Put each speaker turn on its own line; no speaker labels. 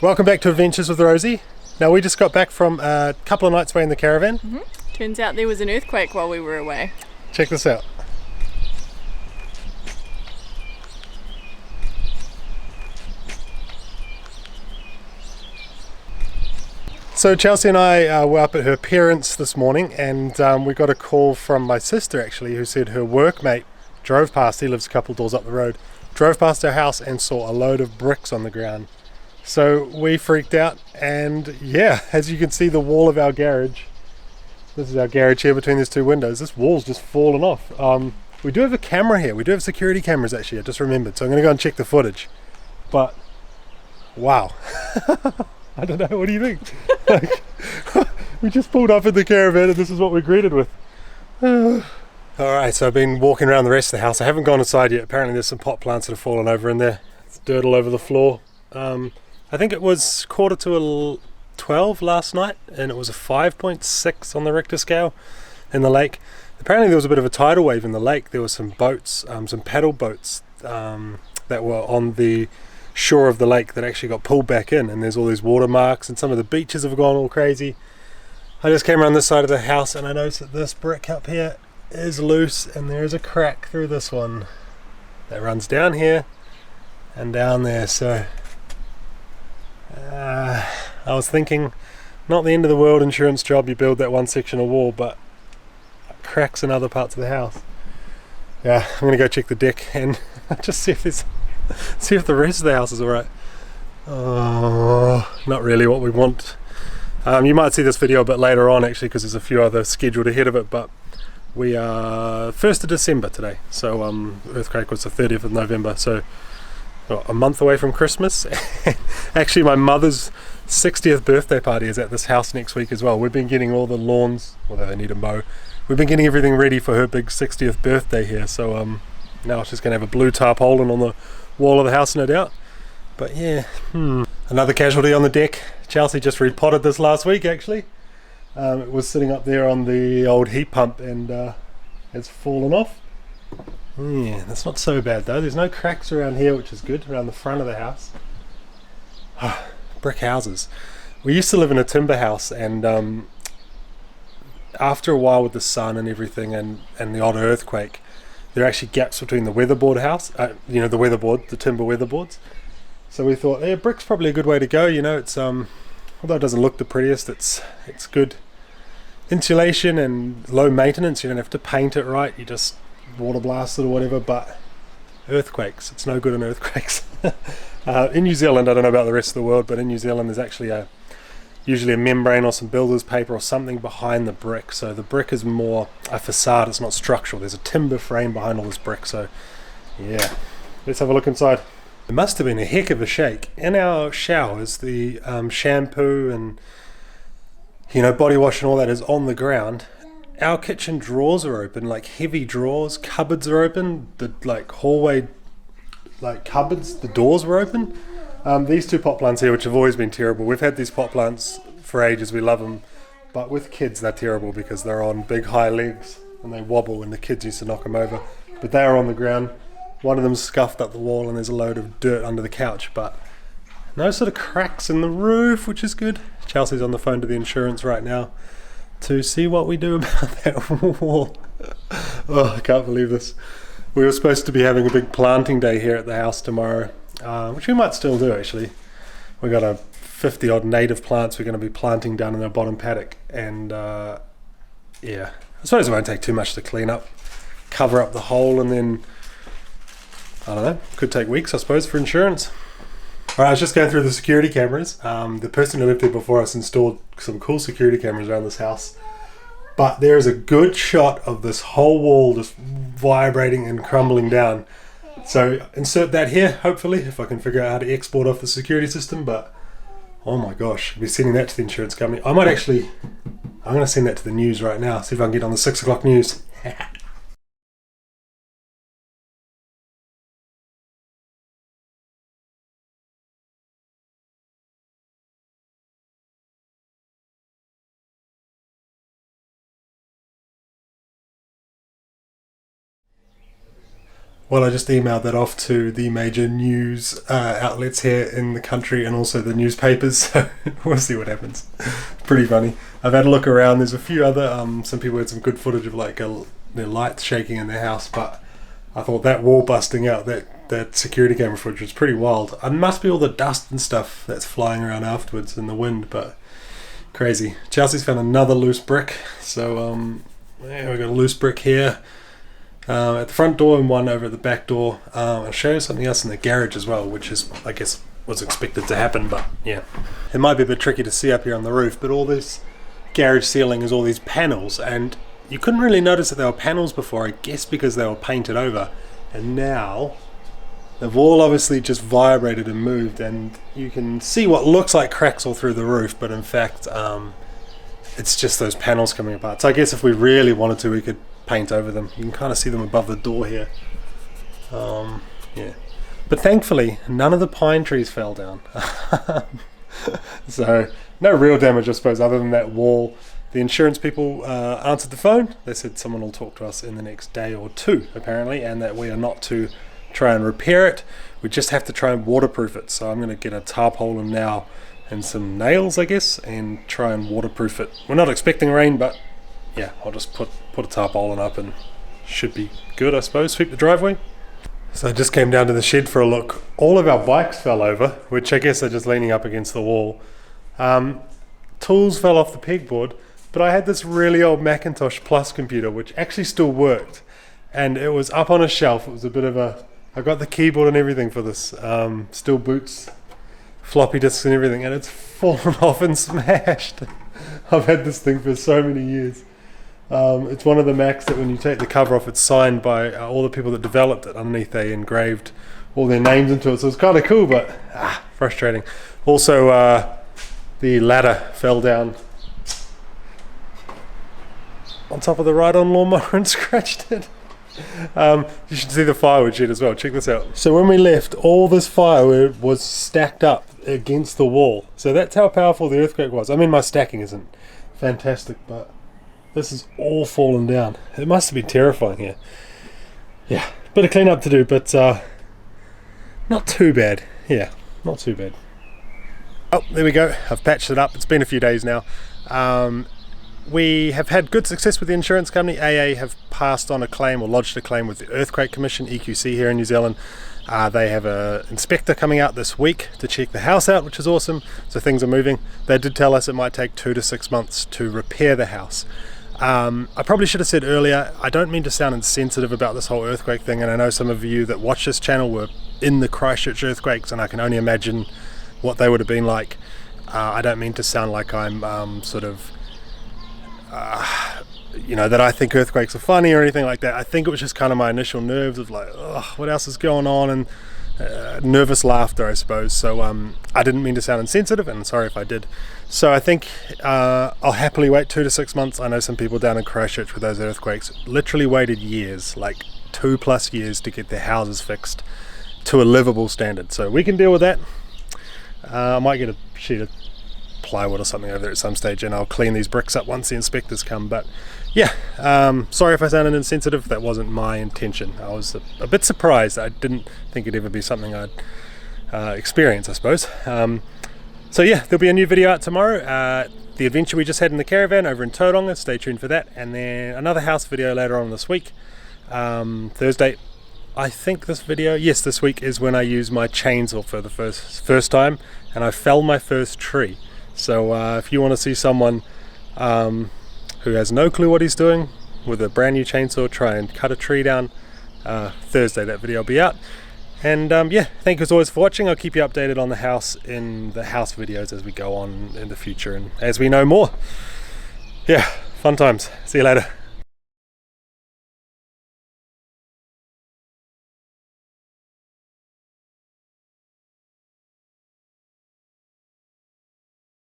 Welcome back to Adventures with Rosie. Now we just got back from a couple of nights away in the caravan.
Turns out there was an earthquake while we were away.
Check this out. So Chelsea and I were up at her parents' this morning, and we got a call from my sister actually, who said her workmate drove past, he lives a couple doors up the road, drove past our house and saw a load of bricks on the ground. So we freaked out, and yeah, as you can see, the wall of our garage, this is our garage here between these two windows, this wall's just fallen off. We do have a camera here, we do have security cameras actually, I just remembered, so I'm going to go and check the footage. But wow. I don't know, what do you think? Like, we just pulled up in the caravan and this is what we're greeted with. Alright, so I've been walking around the rest of the house. I haven't gone inside yet. Apparently there's some pot plants that have fallen over in there. It's dirt all over the floor. I think it was quarter to 12 last night, and it was a 5.6 on the Richter scale in the lake. Apparently there was a bit of a tidal wave in the lake. There were some boats, some paddle boats that were on the shore of the lake that actually got pulled back in, and there's all these watermarks, and some of the beaches have gone all crazy. I just came around this side of the house and I noticed that this brick up here is loose, and there is a crack through this one that runs down here and down there. So I was thinking, not the end of the world insurance job, you build that one section of wall, but cracks in other parts of the house. Yeah, I'm gonna go check the deck and just see if the rest of the house is alright. Oh, not really what we want. You might see this video a bit later on actually, because there's a few other scheduled ahead of it, but we are 1st of December today, so earthquake was the 30th of November, so a month away from Christmas. Actually my mother's 60th birthday party is at this house next week as well. We've been getting all the lawns, although they need a mow, we've been getting everything ready for her big 60th birthday here, so now she's going to have a blue tarpaulin on the wall of the house, no doubt. But yeah, another casualty on the deck. Chelsea just repotted this last week actually. It was sitting up there on the old heat pump and it's fallen off. Yeah, that's not so bad though. There's no cracks around here, which is good, around the front of the house. Brick houses. We used to live in a timber house, and after a while with the sun and everything and the odd earthquake, there are actually gaps between the weatherboard house, the weatherboard, the timber weatherboards. So we thought, yeah, brick's probably a good way to go, you know, it's although it doesn't look the prettiest, it's good insulation and low maintenance. You don't have to paint it right, you just water blast it or whatever. But earthquakes, it's no good in earthquakes. In New Zealand, I don't know about the rest of the world, but in New Zealand there's actually usually a membrane or some builder's paper or something behind the brick, so the brick is more a facade, it's not structural. There's a timber frame behind all this brick. So yeah, let's have a look inside. It must have been a heck of a shake. In our showers, the shampoo and body wash and all that is on the ground. Our kitchen drawers are open, like heavy drawers. Cupboards are open. The hallway cupboards, the doors were open. These two pot plants here, which have always been terrible. We've had these pot plants for ages, we love them, but with kids they're terrible because they're on big high legs and they wobble, and the kids used to knock them over. But they are on the ground. One of them's scuffed up the wall and there's a load of dirt under the couch, but no sort of cracks in the roof, which is good. Chelsea's on the phone to the insurance right now to see what we do about that wall. Oh, I can't believe this. We were supposed to be having a big planting day here at the house tomorrow, which we might still do actually. We got a 50 odd native plants we're going to be planting down in our bottom paddock, and yeah, I suppose it won't take too much to clean up, cover up the hole, and then I don't know, could take weeks I suppose for insurance. Alright, I was just going through the security cameras. The person who lived here before us installed some cool security cameras around this house, but there is a good shot of this whole wall just vibrating and crumbling down. So insert that here, hopefully, if I can figure out how to export off the security system. But oh my gosh, I'll be sending that to the insurance company. I'm going to send that to the news right now, see if I can get on the 6 o'clock news. Well, I just emailed that off to the major news outlets here in the country and also the newspapers, so we'll see what happens. Pretty funny. I've had a look around. There's a few other, some people had some good footage of like their lights shaking in their house, but I thought that wall busting out, that security camera footage was pretty wild. It must be all the dust and stuff that's flying around afterwards in the wind, but crazy. Chelsea's found another loose brick, so yeah, we've got a loose brick here. At the front door and one over at the back door. I'll show you something else in the garage as well, which is, I guess, was expected to happen, but yeah. It might be a bit tricky to see up here on the roof, but all this garage ceiling is all these panels, and you couldn't really notice that they were panels before, I guess because they were painted over, and now they've all obviously just vibrated and moved, and you can see what looks like cracks all through the roof, but in fact it's just those panels coming apart. So I guess if we really wanted to, we could paint over them. You can kind of see them above the door here. Yeah, but thankfully none of the pine trees fell down. So no real damage, I suppose, other than that wall. The insurance people answered the phone. They said someone will talk to us in the next day or two, apparently, and that we are not to try and repair it. We just have to try and waterproof it. So I'm going to get a tarpaulin now and some nails, I guess, and try and waterproof it. We're not expecting rain, but yeah, I'll just put a tarpaulin up and should be good, I suppose. Sweep the driveway. So I just came down to the shed for a look. All of our bikes fell over, which I guess are just leaning up against the wall. Tools fell off the pegboard, but I had this really old Macintosh Plus computer, which actually still worked. And it was up on a shelf. It was a bit of a... I got the keyboard and everything for this. Still boots, floppy disks and everything, and it's fallen off and smashed. I've had this thing for so many years. It's one of the Macs that when you take the cover off, it's signed by all the people that developed it. Underneath they engraved all their names into it, so it's kind of cool, but frustrating. Also, the ladder fell down on top of the ride-on lawnmower and scratched it. You should see the firewood shed as well. Check this out. So when we left, all this firewood was stacked up against the wall. So that's how powerful the earthquake was. I mean, my stacking isn't fantastic, but this is all fallen down. It must have been terrifying here. Yeah, bit of clean-up to do, but not too bad. Yeah, not too bad. Oh, there we go. I've patched it up. It's been a few days now. We have had good success with the insurance company. AA have passed on a claim or lodged a claim with the Earthquake Commission, EQC, here in New Zealand. They have an inspector coming out this week to check the house out, which is awesome. So things are moving. They did tell us it might take 2 to 6 months to repair the house. I probably should have said earlier, I don't mean to sound insensitive about this whole earthquake thing, and I know some of you that watch this channel were in the Christchurch earthquakes, and I can only imagine what they would have been like. I don't mean to sound like I'm sort of you know, that I think earthquakes are funny or anything like that. I think it was just kind of my initial nerves of like, oh, what else is going on, and nervous laughter, I suppose. So I didn't mean to sound insensitive, and sorry if I did. So I think I'll happily wait 2 to 6 months. I know some people down in Christchurch with those earthquakes literally waited years, like 2+ years, to get their houses fixed to a livable standard. So we can deal with that. I might get a sheet of plywood or something over there at some stage, and I'll clean these bricks up once the inspectors come. But yeah, sorry if I sounded insensitive. That wasn't my intention. I was a bit surprised. I didn't think it'd ever be something I'd experience, I suppose. So yeah, there'll be a new video out tomorrow. The adventure we just had in the caravan over in Tauranga, stay tuned for that, and then another house video later on this week. Thursday, I think this week is when I use my chainsaw for the first time, and I fell my first tree. So if you want to see someone who has no clue what he's doing with a brand new chainsaw try and cut a tree down, Thursday that video will be out. And yeah, thank you as always for watching. I'll keep you updated on the house in the house videos as we go on in the future and as we know more. Yeah, fun times. See you later.